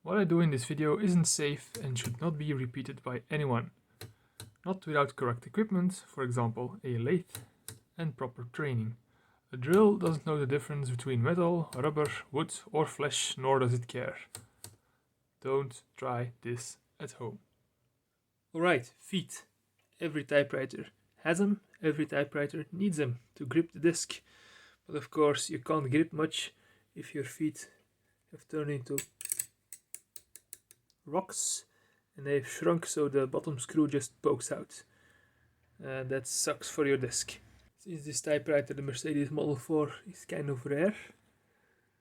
What I do in this video isn't safe and should not be repeated by anyone. Not without correct equipment, for example a lathe, and proper training. A drill doesn't know the difference between metal, rubber, wood or flesh, nor does it care. Don't try this at home. Alright, feet. Every typewriter has them, every typewriter needs them to grip the disk. But of course you can't grip much if your feet have turned into rocks and they've shrunk so the bottom screw just pokes out. That sucks for your disk. Since this typewriter, the Mercedes Model 4, is kind of rare,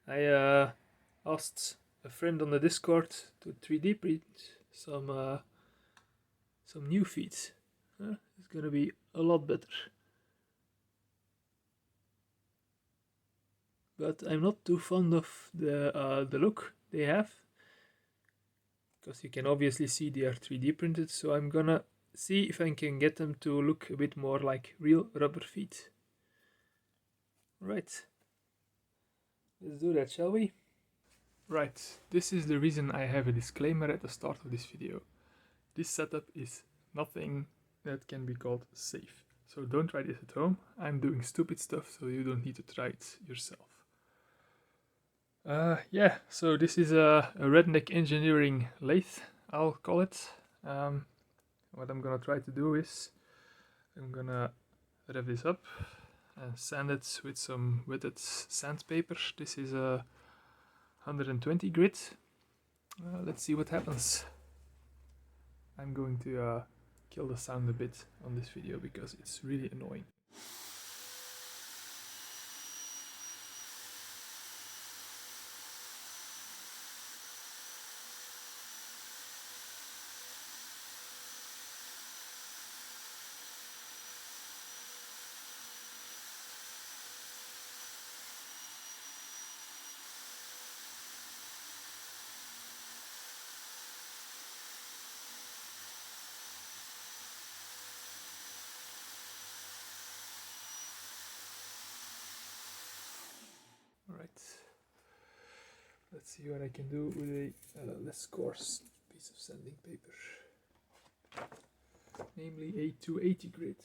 I asked a friend on the Discord to 3D print some new feet. It's gonna be a lot better. But I'm not too fond of the look they have, because you can obviously see they are 3D printed, so I'm gonna see if I can get them to look a bit more like real rubber feet. Right, let's do that, shall we? Right, this is the reason I have a disclaimer at the start of this video. This setup is nothing that can be called safe, so don't try this at home. I'm doing stupid stuff, so you don't need to try it yourself. Yeah, so this is a redneck engineering lathe, I'll call it. What I'm gonna try to do is I'm gonna rev this up and sand it with some wetted sandpaper. This is a 120 grit. Let's see what happens. I'm going to kill the sound a bit on this video because it's really annoying. Alright, let's see what I can do with a less coarse piece of sanding paper, namely a 280 grit.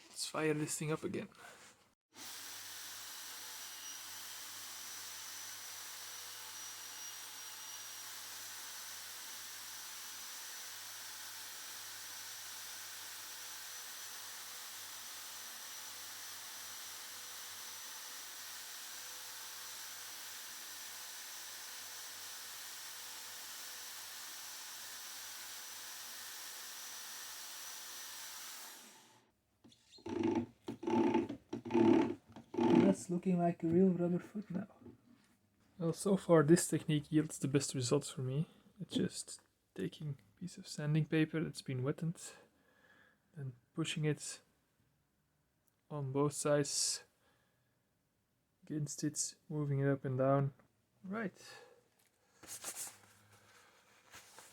Let's fire this thing up again. That's looking like a real rubber foot now. Well, so far this technique yields the best results for me. It's just taking a piece of sanding paper that's been wetted and pushing it on both sides against it, moving it up and down. Right.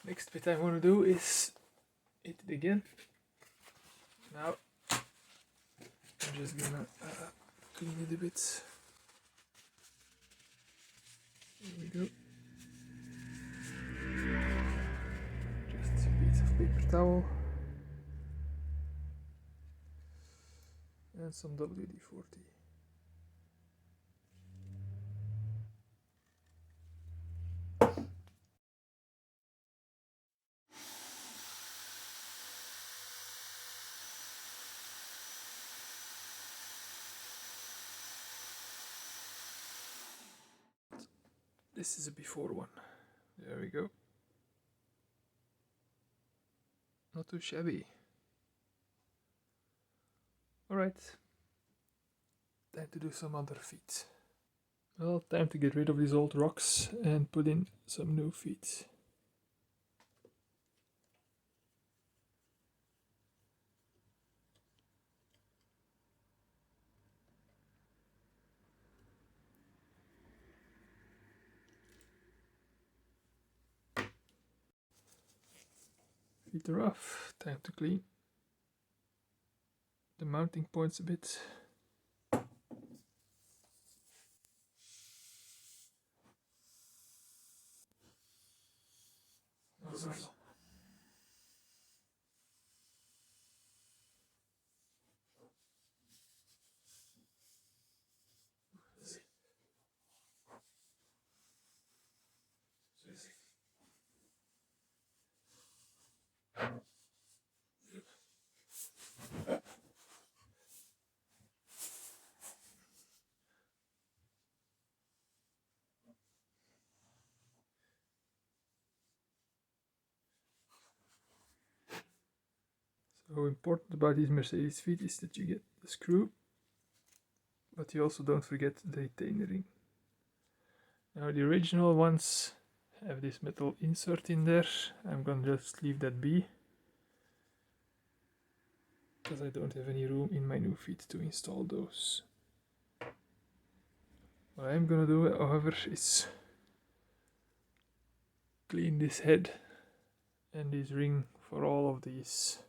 Next bit I want to do is hit it again. Now I'm just gonna clean it a bit. There we go. Just a piece of paper towel and some WD-40. This is a before one. There we go. Not too shabby. Alright. Time to do some other feet. Well, time to get rid of these old rocks and put in some new feet. Feet are off, time to clean the mounting points a bit. So important about these Mercedes feet is that you get the screw, but you also don't forget the retainer ring. Now the original ones have this metal insert in there. I'm gonna just leave that be, because I don't have any room in my new feet to install those. What I'm gonna do, however, is clean this head and this ring for all of these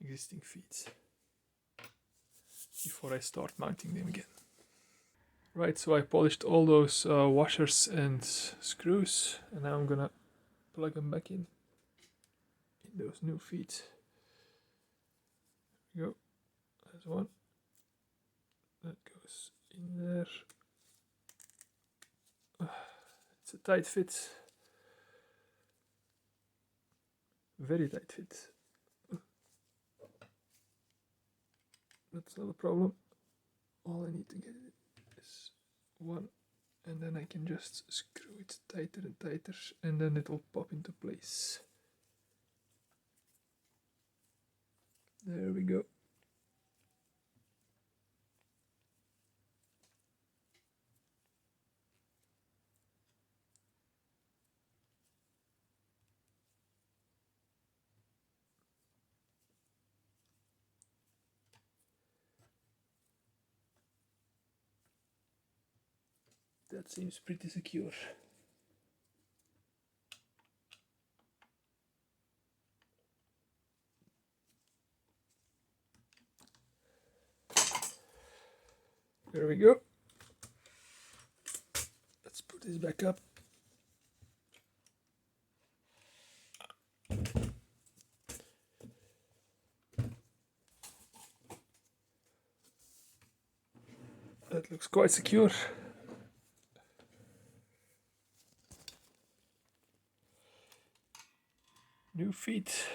existing feet before I start mounting them again. Right, so I polished all those washers and screws, and now I'm gonna plug them back in those new feet. There we go. There's one. That goes in there. It's a tight fit. Very tight fit. That's not a problem. All I need to get is one, and then I can just screw it tighter and tighter, and then it will pop into place. There we go. That seems pretty secure. There we go. Let's put this back up. That looks quite secure. New feet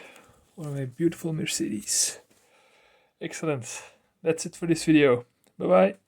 for my beautiful Mercedes. Excellent. That's it for this video. Bye bye.